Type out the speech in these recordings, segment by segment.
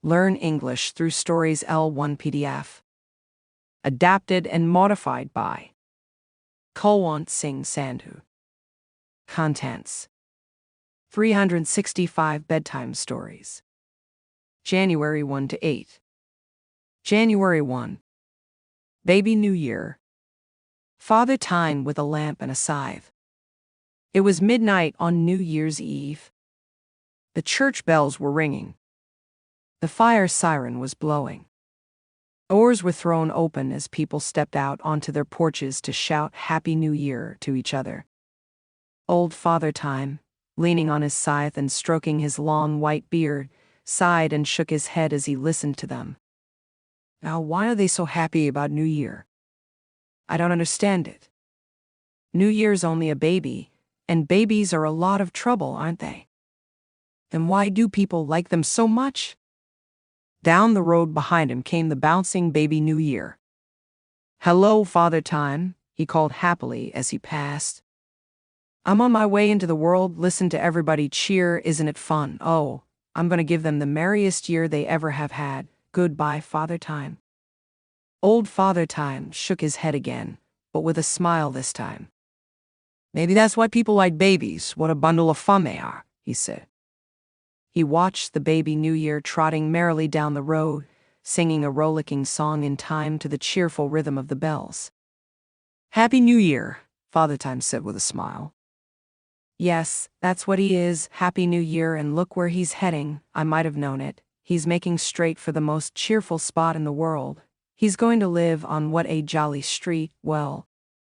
Learn English through Stories L1 PDF. Adapted and modified by Kulwant Singh Sandhu. Contents: 365 bedtime stories. January 1 to 8. January 1. Baby New Year. Father Time with a lamp and a scythe. It was midnight on New Year's Eve. The church bells were ringing. The fire siren was blowing. Doors were thrown open as people stepped out onto their porches to shout Happy New Year to each other. Old Father Time, leaning on his scythe and stroking his long white beard, sighed and shook his head as he listened to them. Now, why are they so happy about New Year? I don't understand it. New Year's only a baby, and babies are a lot of trouble, aren't they? Then why do people like them so much? Down the road behind him came the bouncing baby New Year. Hello, Father Time, he called happily as he passed. I'm on my way into the world, listen to everybody cheer, isn't it fun? Oh, I'm going to give them the merriest year they ever have had. Goodbye, Father Time. Old Father Time shook his head again, but with a smile this time. Maybe that's why people like babies, what a bundle of fun they are, he said. He watched the baby New Year trotting merrily down the road, singing a rollicking song in time to the cheerful rhythm of the bells. Happy New Year, Father Time said with a smile. Yes, that's what he is, Happy New Year, and look where he's heading. I might have known it. He's making straight for the most cheerful spot in the world. He's going to live on what a jolly street. Well,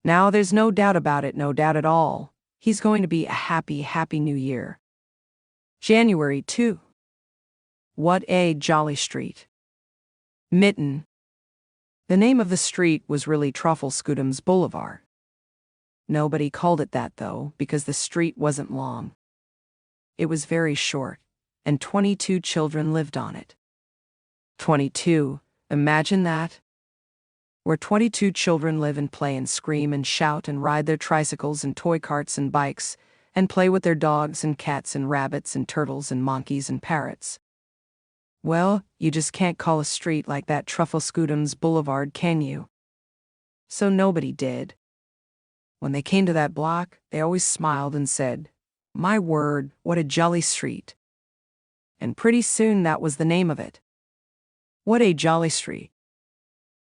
now there's no doubt about it, no doubt at all. He's going to be a happy, happy New Year. January 2. What a jolly street. Mitten. The name of the street was really Trufflescudam's Boulevard. Nobody called it that, though, because the street wasn't long. It was very short, and 22 children lived on it. 22, imagine that. Where 22 children live and play and scream and shout and ride their tricycles and toy carts and bikes, and play with their dogs and cats and rabbits and turtles and monkeys and parrots. Well, you just can't call a street like that Trufflescudam's Boulevard, can you? So nobody did. When they came to that block, they always smiled and said, My word, what a jolly street. And pretty soon that was the name of it. What a jolly street.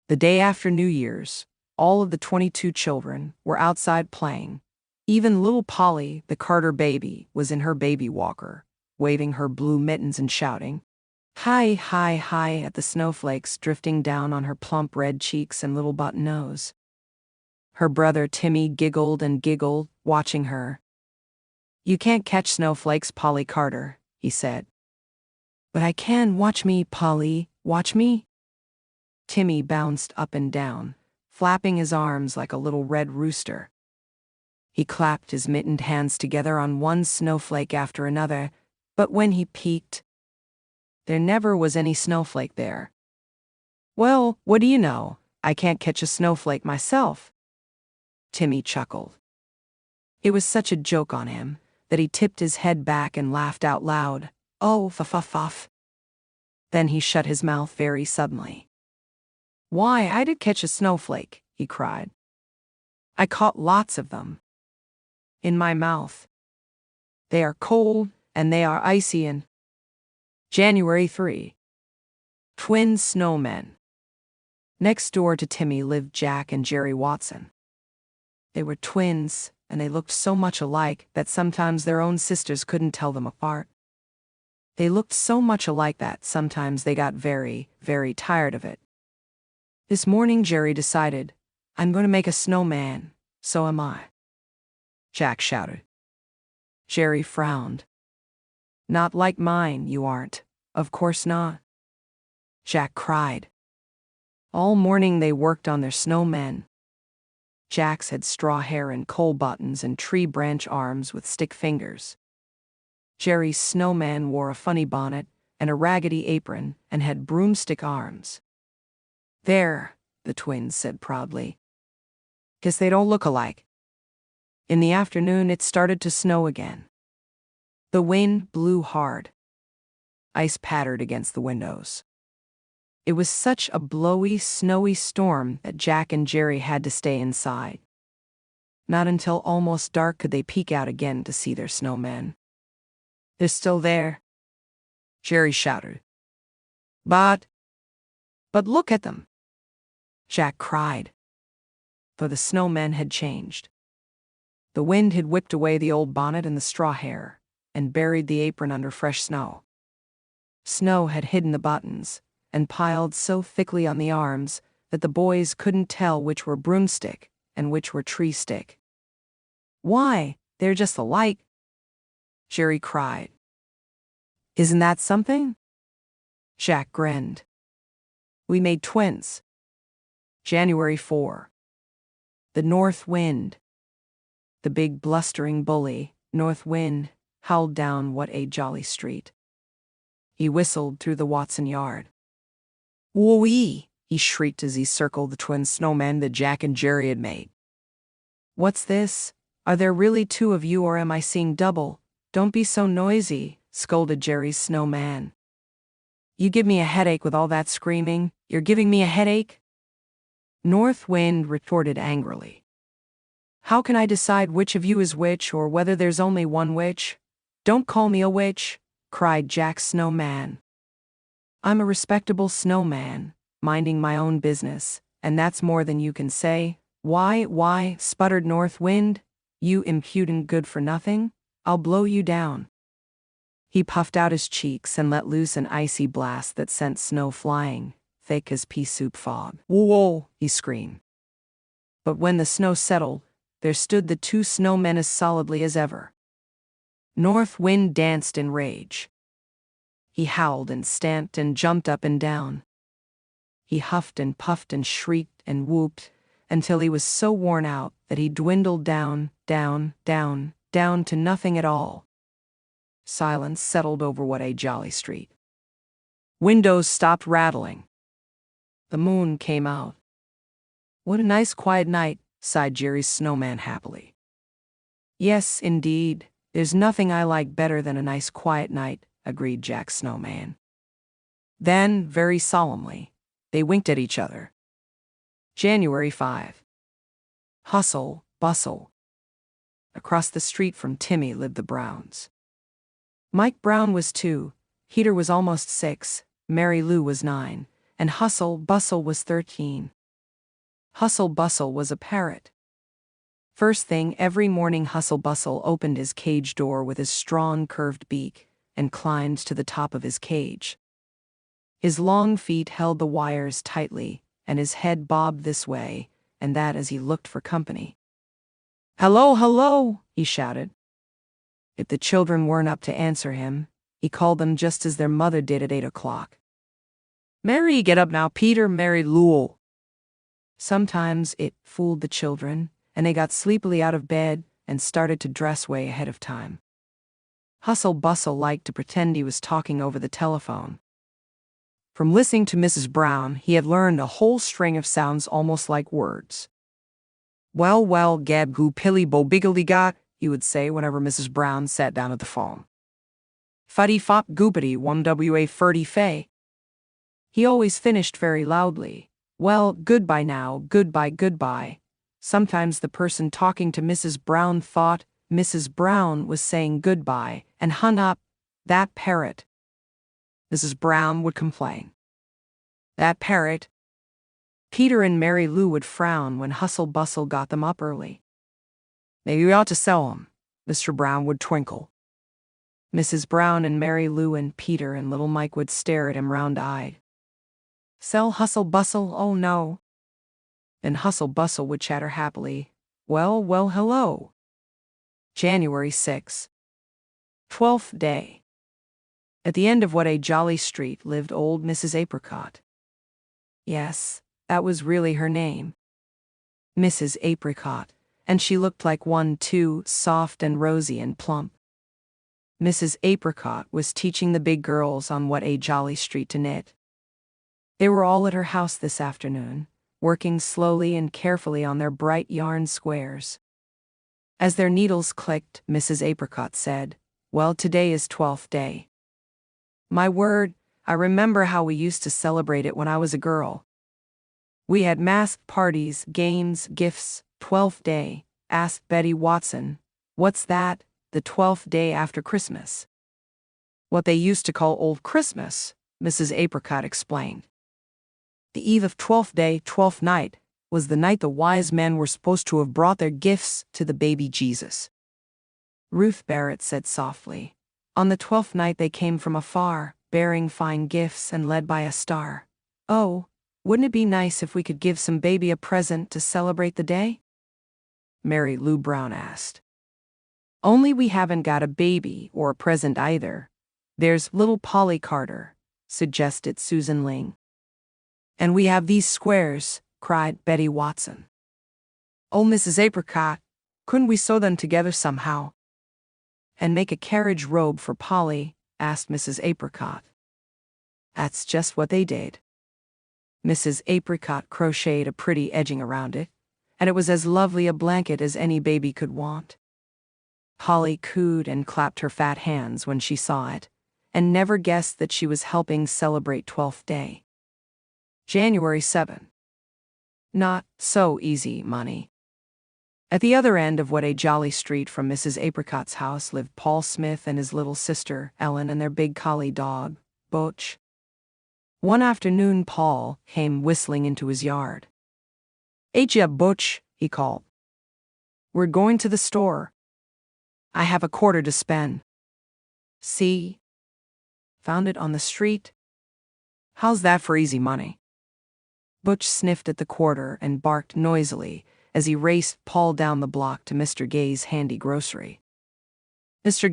The day after New Year's, all of the 22 children were outside playing. Even little Polly, the Carter baby, was in her baby walker, waving her blue mittens and shouting, Hi, hi, hi at the snowflakes drifting down on her plump red cheeks and little button nose. Her brother Timmy giggled and giggled, watching her. You can't catch snowflakes, Polly Carter, he said. But I can, watch me, Polly, watch me. Timmy bounced up and down, flapping his arms like a little red rooster. He clapped his mittened hands together on one snowflake after another, but when he peeked, there never was any snowflake there. Well, what do you know? I can't catch a snowflake myself. Timmy chuckled. It was such a joke on him that he tipped his head back and laughed out loud. Oh, fuff. Then he shut his mouth very suddenly. Why, I did catch a snowflake, he cried. I caught lots of them. In my mouth. They are cold, and they are icy and... January 3. Twin snowmen. Next door to Timmy lived Jack and Jerry Watson. They were twins, and they looked so much alike that sometimes their own sisters couldn't tell them apart. They looked so much alike that sometimes they got very, very tired of it. This morning Jerry decided, I'm going to make a snowman, so am I. Jack shouted. Jerry frowned. Not like mine, you aren't. Of course not. Jack cried. All morning they worked on their snowmen. Jack's had straw hair and coal buttons and tree branch arms with stick fingers. Jerry's snowman wore a funny bonnet and a raggedy apron and had broomstick arms. There, the twins said proudly. Guess they don't look alike. In the afternoon it started to snow again. The wind blew hard. Ice pattered against the windows. It was such a blowy, snowy storm that Jack and Jerry had to stay inside. Not until almost dark could they peek out again to see their snowmen. "They're still there," Jerry shouted. But look at them," Jack cried. For the snowmen had changed. The wind had whipped away the old bonnet and the straw hair, and buried the apron under fresh snow. Snow had hidden the buttons, and piled so thickly on the arms that the boys couldn't tell which were broomstick and which were tree stick. "Why, they're just alike," Jerry cried. "Isn't that something?" Jack grinned. "We made twins." January 4. The north wind. The big blustering bully, North Wind, howled down what a jolly street. He whistled through the Watson yard. "Woo-wee!" he shrieked as he circled the twin snowmen that Jack and Jerry had made. "What's this? Are there really two of you, or am I seeing double? Don't be so noisy," scolded Jerry's snowman. "You give me a headache with all that screaming. You're giving me a headache?" North Wind retorted angrily. "How can I decide which of you is which, or whether there's only one witch? Don't call me a witch," cried Jack Snowman. "I'm a respectable snowman, minding my own business, and that's more than you can say." Why, sputtered North Wind, "you impudent good-for-nothing, I'll blow you down." He puffed out his cheeks and let loose an icy blast that sent snow flying, thick as pea soup fog. "Whoa!" he screamed. But when the snow settled, there stood the two snowmen as solidly as ever. North Wind danced in rage. He howled and stamped and jumped up and down. He huffed and puffed and shrieked and whooped until he was so worn out that he dwindled down to nothing at all. Silence settled over what a jolly street. Windows stopped rattling. The moon came out. "What a nice quiet night," sighed Jerry's snowman happily. "Yes, indeed, there's nothing I like better than a nice quiet night," agreed Jack Snowman. Then, very solemnly, they winked at each other. January 5. Hustle, bustle. Across the street from Timmy lived the Browns. Mike Brown was 2, Peter was almost 6, Mary Lou was 9, and Hustle Bustle was 13. Hustle Bustle was a parrot. First thing every morning, Hustle Bustle opened his cage door with his strong curved beak and climbed to the top of his cage. His long feet held the wires tightly, and his head bobbed this way and that as he looked for company. "Hello, hello," he shouted. If the children weren't up to answer him, he called them just as their mother did at 8 o'clock. "Mary, get up now, Peter, Mary Lou." Sometimes it fooled the children, and they got sleepily out of bed and started to dress way ahead of time. Hustle Bustle liked to pretend he was talking over the telephone. From listening to Mrs. Brown, he had learned a whole string of sounds almost like words. Well, gab goo pilly bo biggly got, he would say whenever Mrs. Brown sat down at the phone. Fuddy fop goopity one wa furdy fay. He always finished very loudly. "Well, goodbye now, goodbye." Sometimes the person talking to Mrs. Brown thought Mrs. Brown was saying goodbye and hung up. "That parrot." Mrs. Brown would complain. "That parrot." Peter and Mary Lou would frown when Hustle Bustle got them up early. "Maybe we ought to sell 'em," Mr. Brown would twinkle. Mrs. Brown and Mary Lou and Peter and little Mike would stare at him round-eyed. "Sell Hustle Bustle? Oh no." Then Hustle Bustle would chatter happily. Well, hello." January 6. 12th day. At the end of what a jolly street lived old Mrs. Apricot. Yes, that was really her name. Mrs. Apricot, and she looked like one too, soft and rosy and plump. Mrs. Apricot was teaching the big girls on what a jolly street to knit. They were all at her house this afternoon, working slowly and carefully on their bright yarn squares. As their needles clicked, Mrs. Apricot said, "Well, today is 12th day." My word, I remember how we used to celebrate it when I was a girl. We had masked parties, games, gifts. 12th day, asked Betty Watson. What's that? The 12th day after Christmas. What they used to call Old Christmas, Mrs. Apricot explained. The eve of 12th day, 12th night, was the night the wise men were supposed to have brought their gifts to the baby Jesus. Ruth Barrett said softly. On the 12th night they came from afar, bearing fine gifts and led by a star. Oh, wouldn't it be nice if we could give some baby a present to celebrate the day? Mary Lou Brown asked. Only we haven't got a baby or a present either. There's little Polly Carter, suggested Susan Ling. And we have these squares, cried Betty Watson. Oh, Mrs. Apricot, couldn't we sew them together somehow? And make a carriage robe for Polly, asked Mrs. Apricot. That's just what they did. Mrs. Apricot crocheted a pretty edging around it, and it was as lovely a blanket as any baby could want. Polly cooed and clapped her fat hands when she saw it, and never guessed that she was helping celebrate 12th day. January 7. Not so easy money. At the other end of what a jolly street from Mrs. Apricot's house lived Paul Smith and his little sister, Ellen, and their big collie dog, Butch. One afternoon Paul came whistling into his yard. "Hey, Butch," he called. "We're going to the store. I have a quarter to spend." "See? Found it on the street. How's that for easy money?" Butch sniffed at the quarter and barked noisily as he raced Paul down the block to Mr. Gay's handy grocery. Mr.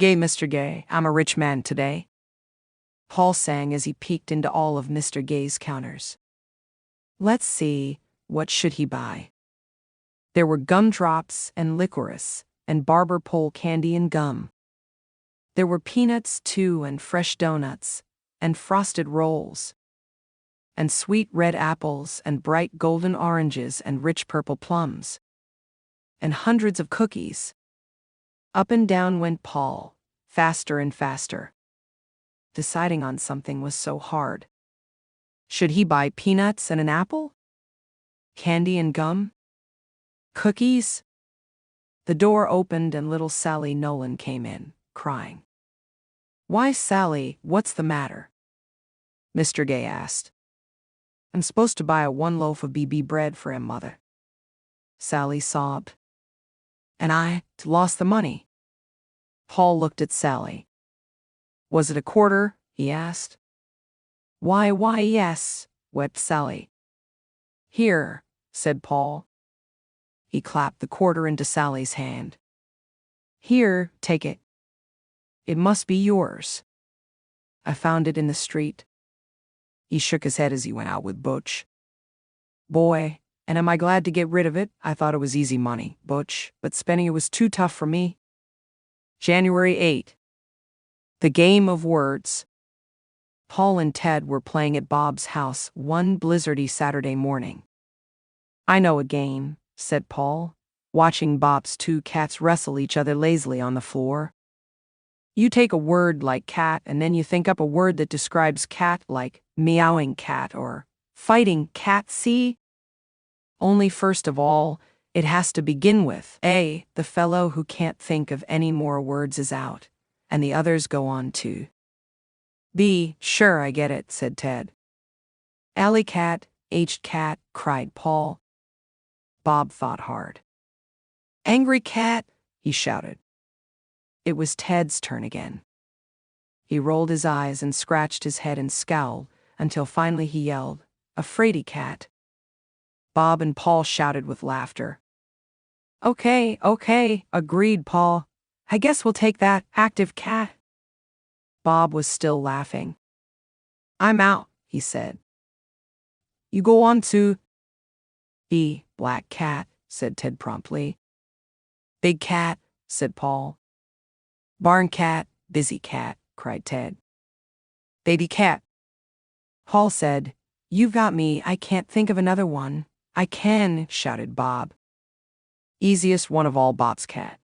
Gay, I'm a rich man today," Paul sang as he peeked into all of Mr. Gay's counters. Let's see, what should he buy? There were gumdrops and licorice and barber pole candy and gum. There were peanuts, too, and fresh donuts, and frosted rolls, and sweet red apples, and bright golden oranges, and rich purple plums, and hundreds of cookies. Up and down went Paul, faster and faster. Deciding on something was so hard. Should he buy peanuts and an apple? Candy and gum? Cookies? The door opened and little Sally Nolan came in, crying. "Why, Sally, what's the matter?" Mr. Gay asked. "I'm supposed to buy one loaf of BB bread for him, Mother." Sally sobbed. "And I lost the money." Paul looked at Sally. "Was it a quarter?" he asked. Why, yes," wept Sally. "Here," said Paul. He clapped the quarter into Sally's hand. "Here, take it. It must be yours. I found it in the street." He shook his head as he went out with Butch. "Boy, and am I glad to get rid of it? I thought it was easy money, Butch, but spending it was too tough for me." January 8. The game of words. Paul and Ted were playing at Bob's house one blizzardy Saturday morning. "I know a game," said Paul, watching Bob's two cats wrestle each other lazily on the floor. "You take a word like cat and then you think up a word that describes cat, like meowing cat or fighting cat, see? Only first of all, it has to begin with A. The fellow who can't think of any more words is out, and the others go on to B. Sure, I get it," said Ted. "Alley cat, aged cat," cried Paul. Bob thought hard. "Angry cat," he shouted. It was Ted's turn again. He rolled his eyes and scratched his head and scowled until finally he yelled, "A fraidy cat." Bob and Paul shouted with laughter. Okay, agreed Paul. "I guess we'll take that, active cat." Bob was still laughing. "I'm out," he said. "You go on to B. Black cat," said Ted promptly. "Big cat," said Paul. "Barn cat, busy cat," cried Ted. "Baby cat." Paul said, "You've got me, I can't think of another one." "I can," shouted Bob. Easiest one of all, Bob's cat.